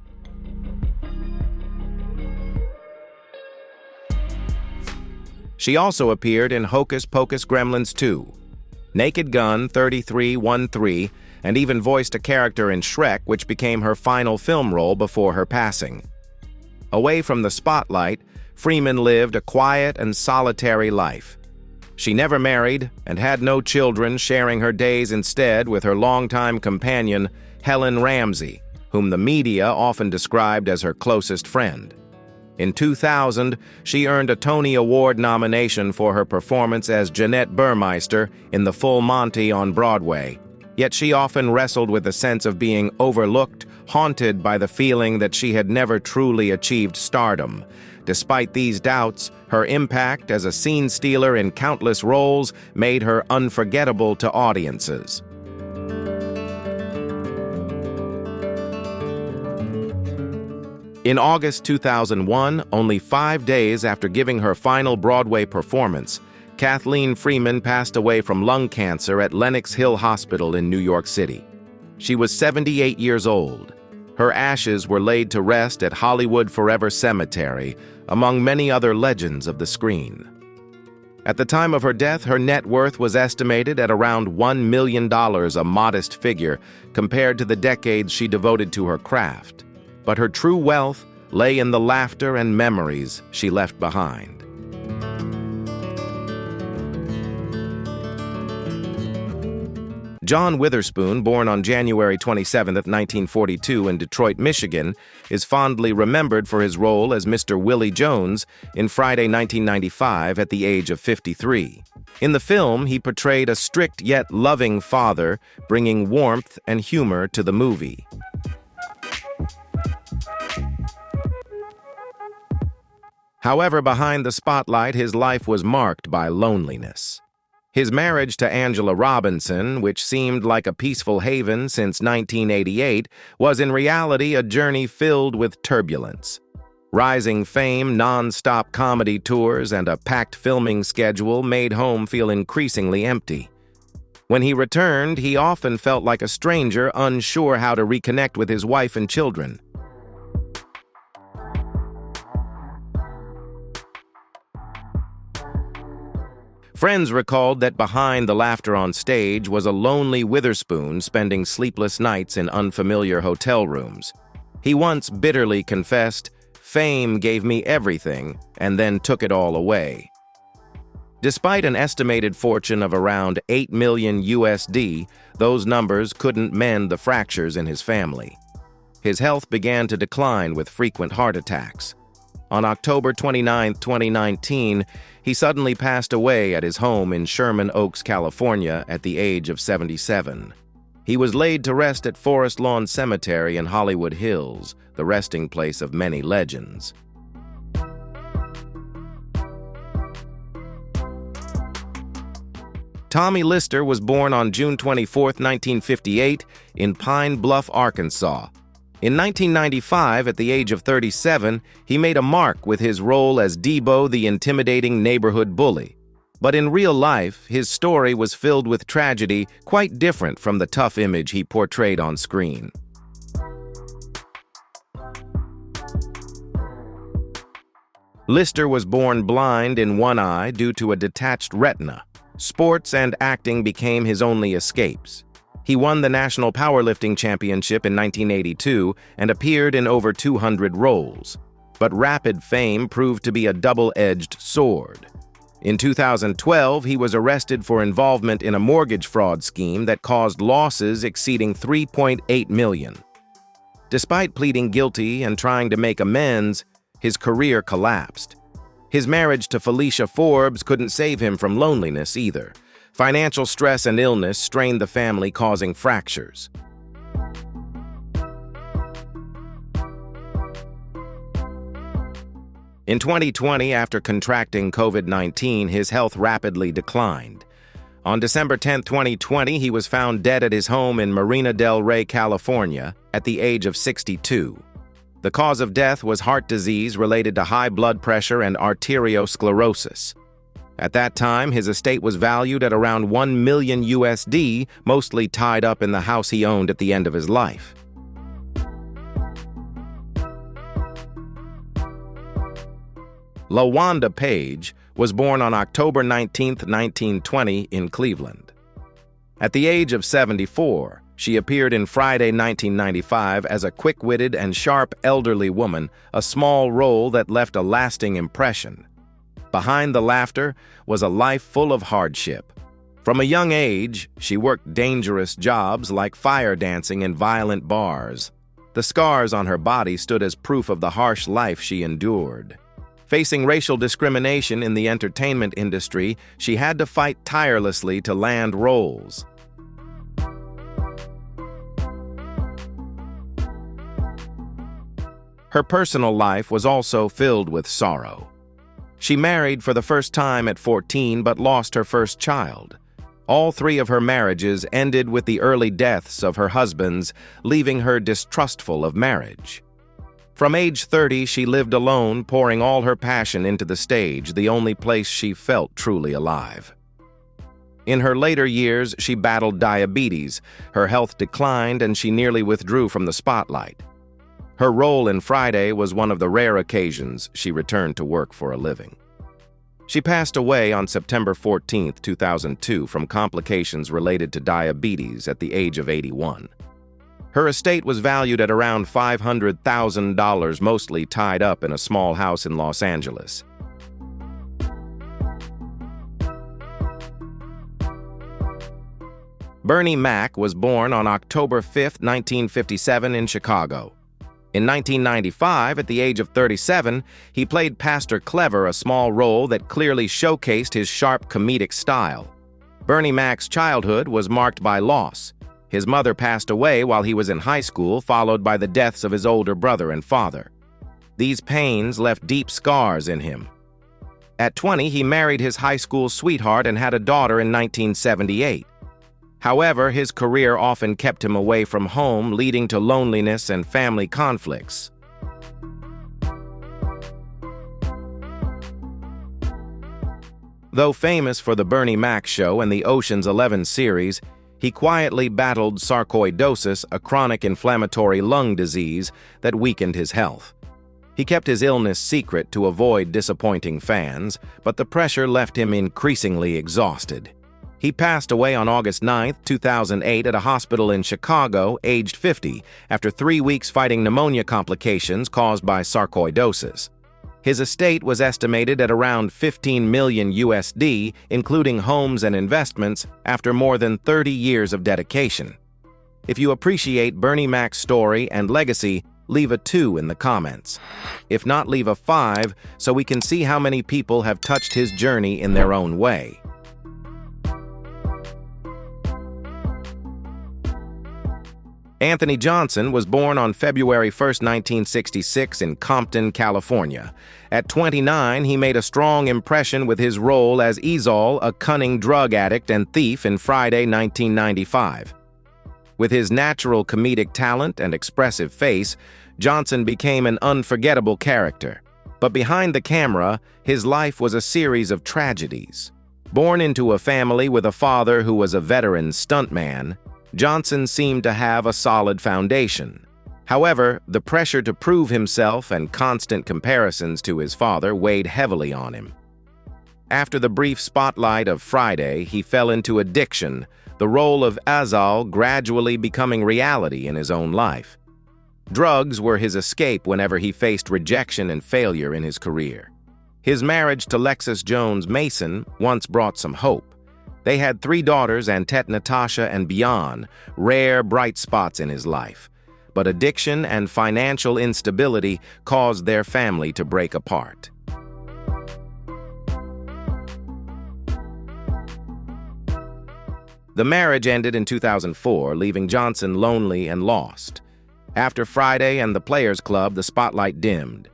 She also appeared in Hocus Pocus Gremlins 2, Naked Gun 3313, and even voiced a character in Shrek, which became her final film role before her passing. Away from the spotlight, Freeman lived a quiet and solitary life. She never married and had no children, sharing her days instead with her longtime companion, Helen Ramsey, whom the media often described as her closest friend. In 2000, she earned a Tony Award nomination for her performance as Jeanette Burmeister in The Full Monty on Broadway. Yet she often wrestled with a sense of being overlooked, haunted by the feeling that she had never truly achieved stardom. Despite these doubts, her impact as a scene stealer in countless roles made her unforgettable to audiences. In August 2001, only 5 days after giving her final Broadway performance, Kathleen Freeman passed away from lung cancer at Lenox Hill Hospital in New York City. She was 78 years old. Her ashes were laid to rest at Hollywood Forever Cemetery, among many other legends of the screen. At the time of her death, her net worth was estimated at around $1 million, a modest figure compared to the decades she devoted to her craft. But her true wealth lay in the laughter and memories she left behind. John Witherspoon, born on January 27, 1942 in Detroit, Michigan, is fondly remembered for his role as Mr. Willie Jones in Friday 1995 at the age of 53. In the film, he portrayed a strict yet loving father, bringing warmth and humor to the movie. However, behind the spotlight, his life was marked by loneliness. His marriage to Angela Robinson, which seemed like a peaceful haven since 1988, was in reality a journey filled with turbulence. Rising fame, non-stop comedy tours, and a packed filming schedule made home feel increasingly empty. When he returned, he often felt like a stranger, unsure how to reconnect with his wife and children. Friends recalled that behind the laughter on stage was a lonely Witherspoon spending sleepless nights in unfamiliar hotel rooms. He once bitterly confessed, "Fame gave me everything and then took it all away." Despite an estimated fortune of around $8 million USD, those numbers couldn't mend the fractures in his family. His health began to decline with frequent heart attacks. On October 29, 2019, he suddenly passed away at his home in Sherman Oaks, California, at the age of 77. He was laid to rest at Forest Lawn Cemetery in Hollywood Hills, the resting place of many legends. Tommy Lister was born on June 24, 1958, in Pine Bluff, Arkansas. In 1995, at the age of 37, he made a mark with his role as Debo, the intimidating neighborhood bully. But in real life, his story was filled with tragedy, quite different from the tough image he portrayed on screen. Lister was born blind in one eye due to a detached retina. Sports and acting became his only escapes. He won the National Powerlifting Championship in 1982 and appeared in over 200 roles. But rapid fame proved to be a double-edged sword. In 2012, he was arrested for involvement in a mortgage fraud scheme that caused losses exceeding $3.8 million. Despite pleading guilty and trying to make amends, his career collapsed. His marriage to Felicia Forbes couldn't save him from loneliness either. Financial stress and illness strained the family, causing fractures. In 2020, after contracting COVID-19, his health rapidly declined. On December 10, 2020, he was found dead at his home in Marina del Rey, California, at the age of 62. The cause of death was heart disease related to high blood pressure and arteriosclerosis. At that time, his estate was valued at around $1 million USD, mostly tied up in the house he owned at the end of his life. LaWanda Page was born on October 19, 1920, in Cleveland. At the age of 74, she appeared in Friday 1995 as a quick-witted and sharp elderly woman, a small role that left a lasting impression. Behind the laughter was a life full of hardship. From a young age, she worked dangerous jobs like fire dancing in violent bars. The scars on her body stood as proof of the harsh life she endured. Facing racial discrimination in the entertainment industry, she had to fight tirelessly to land roles. Her personal life was also filled with sorrow. She married for the first time at 14 but lost her first child. All three of her marriages ended with the early deaths of her husbands, leaving her distrustful of marriage. From age 30, she lived alone, pouring all her passion into the stage, the only place she felt truly alive. In her later years, she battled diabetes. Her health declined and she nearly withdrew from the spotlight. Her role in Friday was one of the rare occasions she returned to work for a living. She passed away on September 14, 2002, from complications related to diabetes at the age of 81. Her estate was valued at around $500,000, mostly tied up in a small house in Los Angeles. Bernie Mac was born on October 5, 1957, in Chicago. In 1995, at the age of 37, he played Pastor Clever, a small role that clearly showcased his sharp comedic style. Bernie Mac's childhood was marked by loss. His mother passed away while he was in high school, followed by the deaths of his older brother and father. These pains left deep scars in him. At 20, he married his high school sweetheart and had a daughter in 1978. However, his career often kept him away from home, leading to loneliness and family conflicts. Though famous for The Bernie Mac Show and the Ocean's 11 series, he quietly battled sarcoidosis, a chronic inflammatory lung disease that weakened his health. He kept his illness secret to avoid disappointing fans, but the pressure left him increasingly exhausted. He passed away on August 9, 2008 at a hospital in Chicago, aged 50, after 3 weeks fighting pneumonia complications caused by sarcoidosis. His estate was estimated at around $15 million USD, including homes and investments, after more than 30 years of dedication. If you appreciate Bernie Mac's story and legacy, leave a 2 in the comments. If not, leave a 5 so we can see how many people have touched his journey in their own way. Anthony Johnson was born on February 1, 1966 in Compton, California. At 29, he made a strong impression with his role as Izal, a cunning drug addict and thief in Friday, 1995. With his natural comedic talent and expressive face, Johnson became an unforgettable character. But behind the camera, his life was a series of tragedies. Born into a family with a father who was a veteran stuntman, Johnson seemed to have a solid foundation. However, the pressure to prove himself and constant comparisons to his father weighed heavily on him. After the brief spotlight of Friday, he fell into addiction, the role of Izal gradually becoming reality in his own life. Drugs were his escape whenever he faced rejection and failure in his career. His marriage to Lexis Jones Mason once brought some hope. They had 3 daughters, Antette, Natasha, and beyond, rare bright spots in his life. But addiction and financial instability caused their family to break apart. The marriage ended in 2004, leaving Johnson lonely and lost. After Friday and the Players Club, the spotlight dimmed.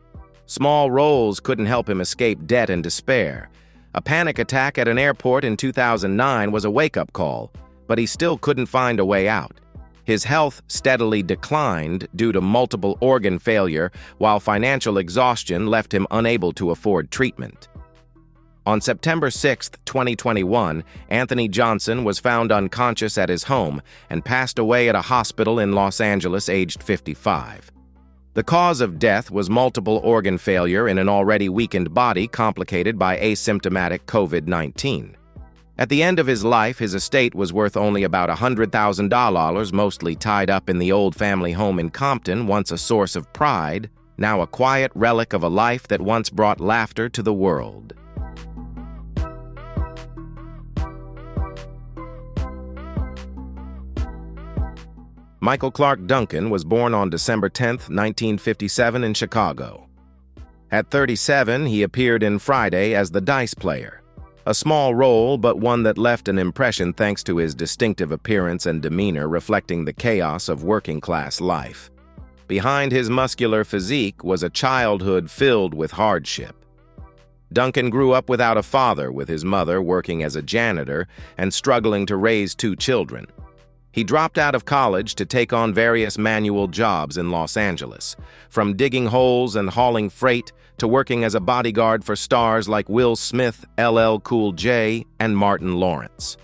Small roles couldn't help him escape debt and despair. A panic attack at an airport in 2009 was a wake-up call, but he still couldn't find a way out. His health steadily declined due to multiple organ failure, while financial exhaustion left him unable to afford treatment. On September 6, 2021, Anthony Johnson was found unconscious at his home and passed away at a hospital in Los Angeles, aged 55. The cause of death was multiple organ failure in an already weakened body complicated by asymptomatic COVID-19. At the end of his life, his estate was worth only about $100,000, mostly tied up in the old family home in Compton, once a source of pride, now a quiet relic of a life that once brought laughter to the world. Michael Clark Duncan was born on December 10, 1957 in Chicago. At 37, he appeared in Friday as the dice player. A small role, but one that left an impression thanks to his distinctive appearance and demeanor reflecting the chaos of working-class life. Behind his muscular physique was a childhood filled with hardship. Duncan grew up without a father, with his mother working as a janitor and struggling to raise 2 children. He dropped out of college to take on various manual jobs in Los Angeles, from digging holes and hauling freight to working as a bodyguard for stars like Will Smith, LL Cool J, and Martin Lawrence.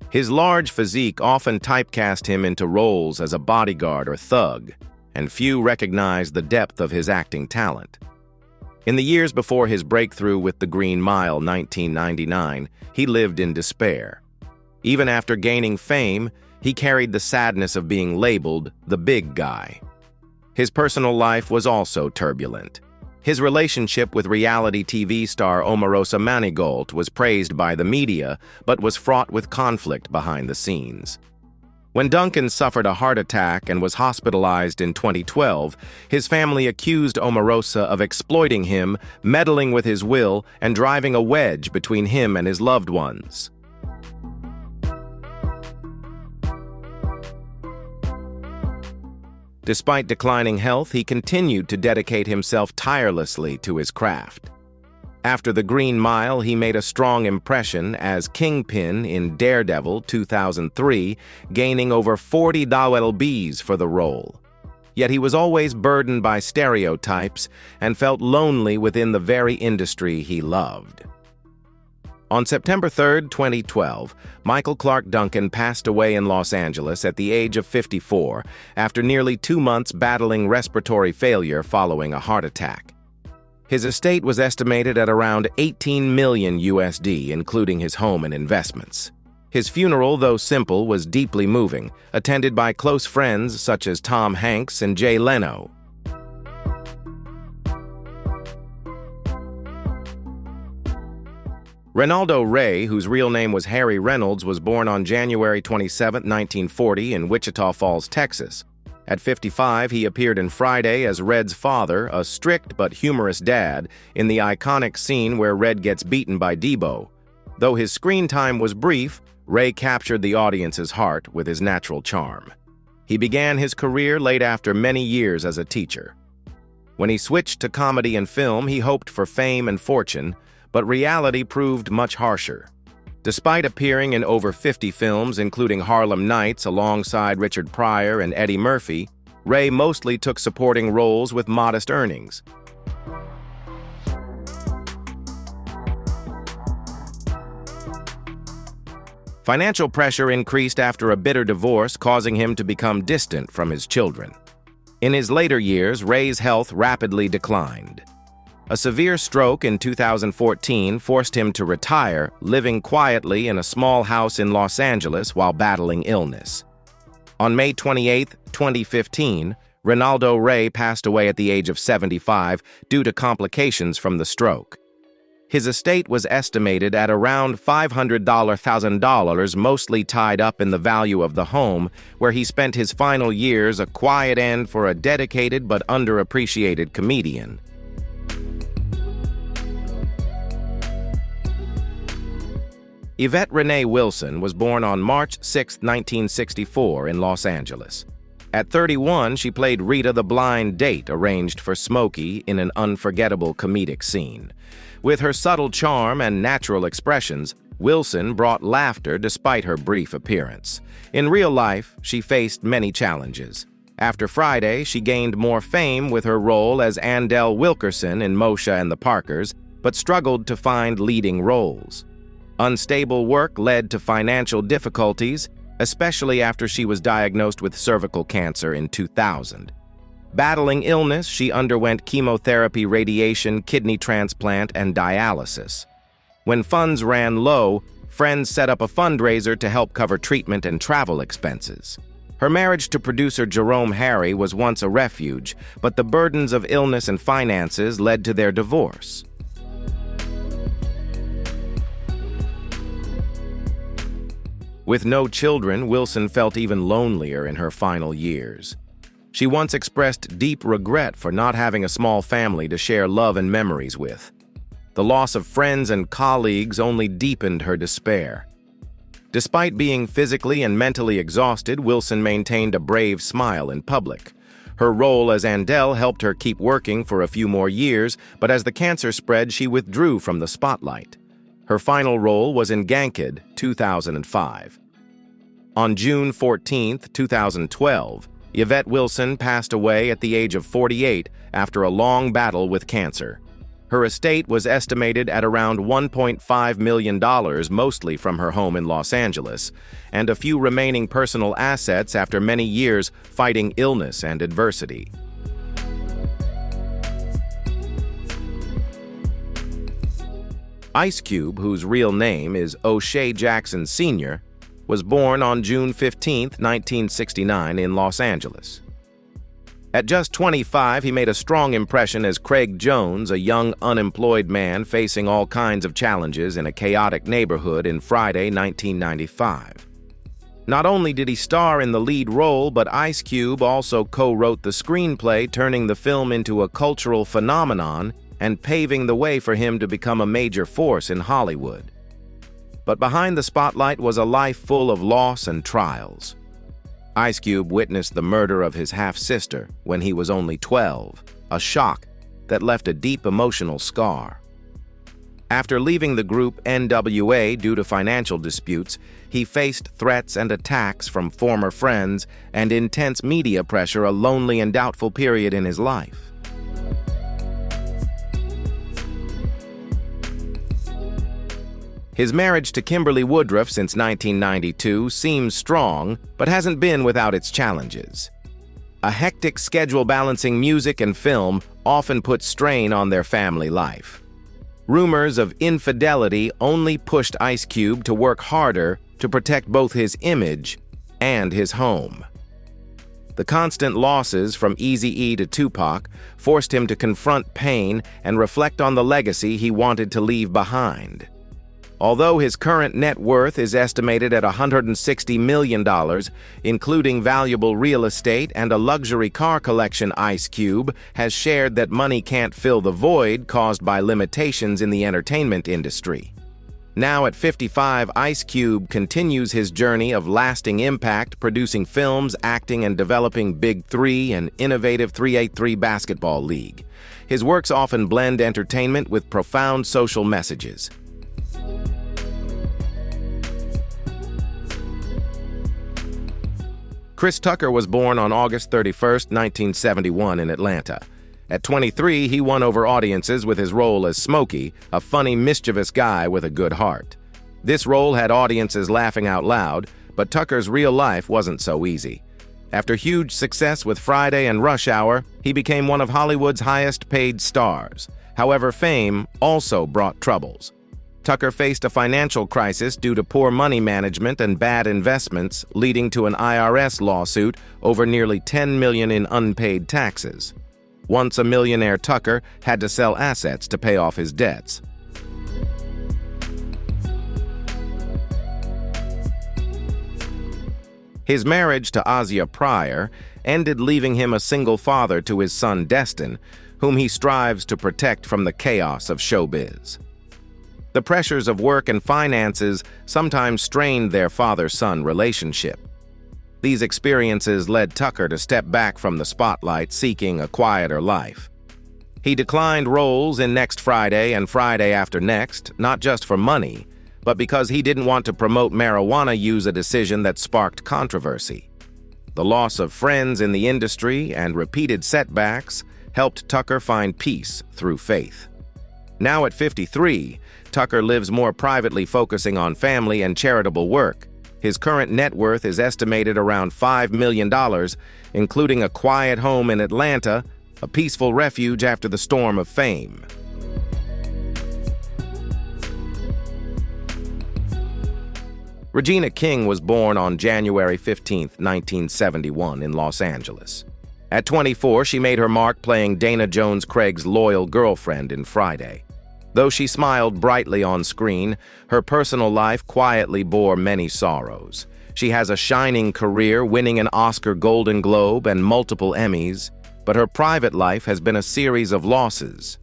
His large physique often typecast him into roles as a bodyguard or thug, and few recognized the depth of his acting talent. In the years before his breakthrough with The Green Mile, 1999, he lived in despair. Even after gaining fame, he carried the sadness of being labeled the big guy. His personal life was also turbulent. His relationship with reality TV star Omarosa Manigault was praised by the media, but was fraught with conflict behind the scenes. When Duncan suffered a heart attack and was hospitalized in 2012, his family accused Omarosa of exploiting him, meddling with his will, and driving a wedge between him and his loved ones. Despite declining health, he continued to dedicate himself tirelessly to his craft. After The Green Mile, he made a strong impression as Kingpin in Daredevil 2003, gaining over 40 LBs for the role. Yet he was always burdened by stereotypes and felt lonely within the very industry he loved. On September 3, 2012, Michael Clark Duncan passed away in Los Angeles at the age of 54 after nearly 2 months battling respiratory failure following a heart attack. His estate was estimated at around $18 million USD, including his home and investments. His funeral, though simple, was deeply moving, attended by close friends such as Tom Hanks and Jay Leno. Renaldo Ray, whose real name was Harry Reynolds, was born on January 27, 1940, in Wichita Falls, Texas. At 55, he appeared in Friday as Red's father, a strict but humorous dad, in the iconic scene where Red gets beaten by Debo. Though his screen time was brief, Ray captured the audience's heart with his natural charm. He began his career late after many years as a teacher. When he switched to comedy and film, he hoped for fame and fortune, but reality proved much harsher. Despite appearing in over 50 films, including Harlem Nights alongside Richard Pryor and Eddie Murphy, Ray mostly took supporting roles with modest earnings. Financial pressure increased after a bitter divorce, causing him to become distant from his children. In his later years, Ray's health rapidly declined. A severe stroke in 2014 forced him to retire, living quietly in a small house in Los Angeles while battling illness. On May 28, 2015, Renaldo Ray passed away at the age of 75 due to complications from the stroke. His estate was estimated at around $500,000, mostly tied up in the value of the home, where he spent his final years, a quiet end for a dedicated but underappreciated comedian. Yvette Renee Wilson was born on March 6, 1964, in Los Angeles. At 31, she played Rita the blind date arranged for Smokey in an unforgettable comedic scene. With her subtle charm and natural expressions, Wilson brought laughter despite her brief appearance. In real life, she faced many challenges. After Friday, she gained more fame with her role as Andell Wilkerson in Moshe and the Parkers, but struggled to find leading roles. Unstable work led to financial difficulties, especially after she was diagnosed with cervical cancer in 2000. Battling illness, she underwent chemotherapy, radiation, kidney transplant, and dialysis. When funds ran low, friends set up a fundraiser to help cover treatment and travel expenses. Her marriage to producer Jerome Harry was once a refuge, but the burdens of illness and finances led to their divorce. With no children, Wilson felt even lonelier in her final years. She once expressed deep regret for not having a small family to share love and memories with. The loss of friends and colleagues only deepened her despair. Despite being physically and mentally exhausted, Wilson maintained a brave smile in public. Her role as Andell helped her keep working for a few more years, but as the cancer spread, she withdrew from the spotlight. Her final role was in Gankid, 2005. On June 14, 2012, Yvette Wilson passed away at the age of 48 after a long battle with cancer. Her estate was estimated at around $1.5 million, mostly from her home in Los Angeles, and a few remaining personal assets after many years fighting illness and adversity. Ice Cube, whose real name is O'Shea Jackson Sr., was born on June 15, 1969, in Los Angeles. At just 25, he made a strong impression as Craig Jones, a young unemployed man facing all kinds of challenges in a chaotic neighborhood in Friday, 1995. Not only did he star in the lead role, but Ice Cube also co-wrote the screenplay, turning the film into a cultural phenomenon and paving the way for him to become a major force in Hollywood. But behind the spotlight was a life full of loss and trials. Ice Cube witnessed the murder of his half-sister when he was only 12, a shock that left a deep emotional scar. After leaving the group NWA due to financial disputes, he faced threats and attacks from former friends and intense media pressure, a lonely and doubtful period in his life. His marriage to Kimberly Woodruff since 1992 seems strong, but hasn't been without its challenges. A hectic schedule balancing music and film often puts strain on their family life. Rumors of infidelity only pushed Ice Cube to work harder to protect both his image and his home. The constant losses from Eazy-E to Tupac forced him to confront pain and reflect on the legacy he wanted to leave behind. Although his current net worth is estimated at $160 million, including valuable real estate and a luxury car collection, Ice Cube has shared that money can't fill the void caused by limitations in the entertainment industry. Now at 55, Ice Cube continues his journey of lasting impact, producing films, acting, and developing Big 3 and innovative 383 basketball league. His works often blend entertainment with profound social messages. Chris Tucker was born on August 31, 1971 in Atlanta. At 23, he won over audiences with his role as Smokey, a funny, mischievous guy with a good heart. This role had audiences laughing out loud, but Tucker's real life wasn't so easy. After huge success with Friday and Rush Hour, he became one of Hollywood's highest-paid stars. However, fame also brought troubles. Tucker faced a financial crisis due to poor money management and bad investments, leading to an IRS lawsuit over nearly $10 million in unpaid taxes. Once a millionaire, Tucker had to sell assets to pay off his debts. His marriage to Ozzie Pryor ended, leaving him a single father to his son Destin, whom he strives to protect from the chaos of showbiz. The pressures of work and finances sometimes strained their father-son relationship. These experiences led Tucker to step back from the spotlight, seeking a quieter life. He declined roles in Next Friday and Friday After Next, not just for money, but because he didn't want to promote marijuana use, a decision that sparked controversy. The loss of friends in the industry and repeated setbacks helped Tucker find peace through faith. Now at 53, Tucker lives more privately, focusing on family and charitable work. His current net worth is estimated around $5 million, including a quiet home in Atlanta, a peaceful refuge after the storm of fame. Regina King was born on January 15, 1971 in Los Angeles. At 24, she made her mark playing Dana Jones-Craig's loyal girlfriend in Friday. Though she smiled brightly on screen, her personal life quietly bore many sorrows. She has a shining career, winning an Oscar, Golden Globe, and multiple Emmys, but her private life has been a series of losses.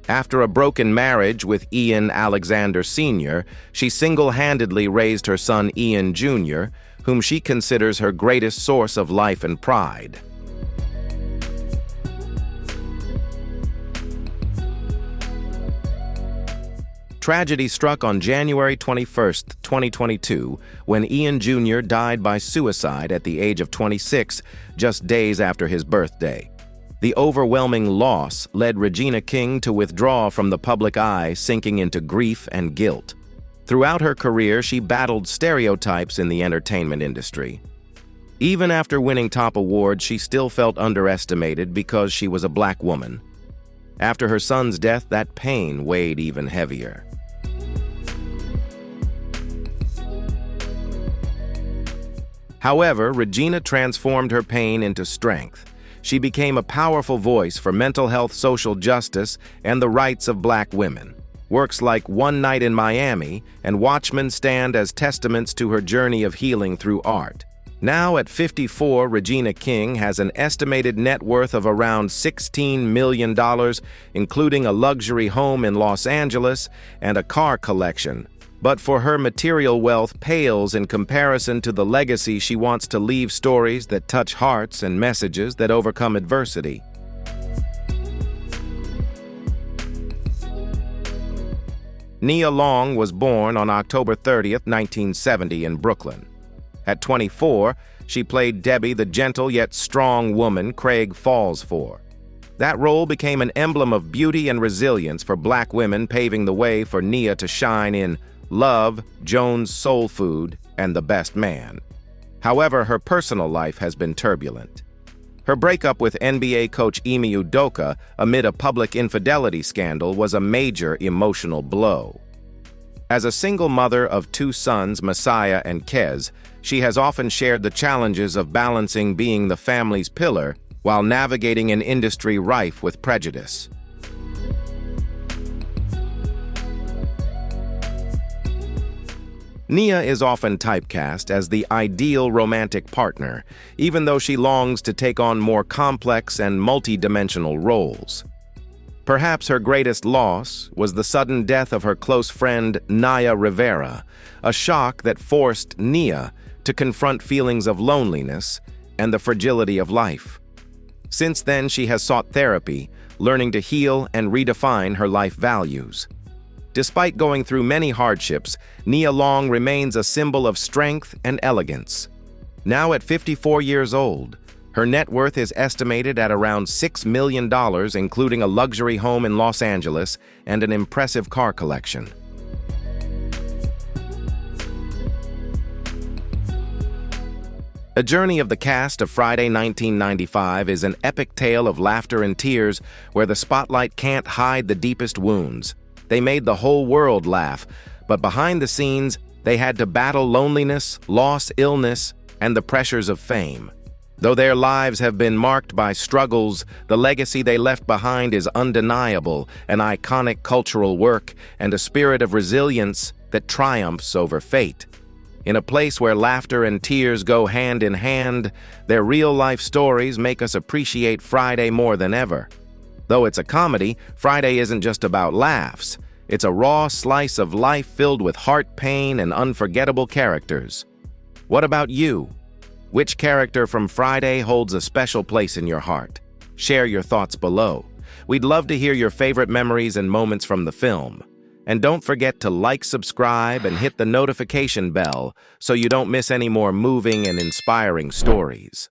After a broken marriage with Ian Alexander Sr., she single-handedly raised her son Ian Jr., whom she considers her greatest source of life and pride. Tragedy struck on January 21, 2022, when Ian Jr. died by suicide at the age of 26, just days after his birthday. The overwhelming loss led Regina King to withdraw from the public eye, sinking into grief and guilt. Throughout her career, she battled stereotypes in the entertainment industry. Even after winning top awards, she still felt underestimated because she was a black woman. After her son's death, that pain weighed even heavier. However, Regina transformed her pain into strength. She became a powerful voice for mental health, social justice, and the rights of black women. Works like One Night in Miami and Watchmen stand as testaments to her journey of healing through art. Now at 54, Regina King has an estimated net worth of around $16 million, including a luxury home in Los Angeles and a car collection. But for her, material wealth pales in comparison to the legacy she wants to leave: stories that touch hearts and messages that overcome adversity. Nia Long was born on October 30, 1970 in Brooklyn. At 24, she played Debbie, the gentle yet strong woman Craig falls for. That role became an emblem of beauty and resilience for black women, paving the way for Nia to shine in love, Joan's soul food, and the best man. However, her personal life has been turbulent. Her breakup with NBA coach Ime Udoka amid a public infidelity scandal was a major emotional blow. As a single mother of two sons, Messiah and Kez, she has often shared the challenges of balancing being the family's pillar while navigating an industry rife with prejudice. Nia is often typecast as the ideal romantic partner, even though she longs to take on more complex and multi-dimensional roles. Perhaps her greatest loss was the sudden death of her close friend Naya Rivera, a shock that forced Nia to confront feelings of loneliness and the fragility of life. Since then, she has sought therapy, learning to heal and redefine her life values. Despite going through many hardships, Nia Long remains a symbol of strength and elegance. Now at 54 years old, her net worth is estimated at around $6 million, including a luxury home in Los Angeles and an impressive car collection. A journey of the cast of Friday 1995 is an epic tale of laughter and tears where the spotlight can't hide the deepest wounds. They made the whole world laugh, but behind the scenes, they had to battle loneliness, loss, illness, and the pressures of fame. Though their lives have been marked by struggles, the legacy they left behind is undeniable, an iconic cultural work and a spirit of resilience that triumphs over fate. In a place where laughter and tears go hand in hand, their real-life stories make us appreciate Friday more than ever. Though it's a comedy, Friday isn't just about laughs. It's a raw slice of life filled with heart pain and unforgettable characters. What about you? Which character from Friday holds a special place in your heart? Share your thoughts below. We'd love to hear your favorite memories and moments from the film. And don't forget to like, subscribe, and hit the notification bell so you don't miss any more moving and inspiring stories.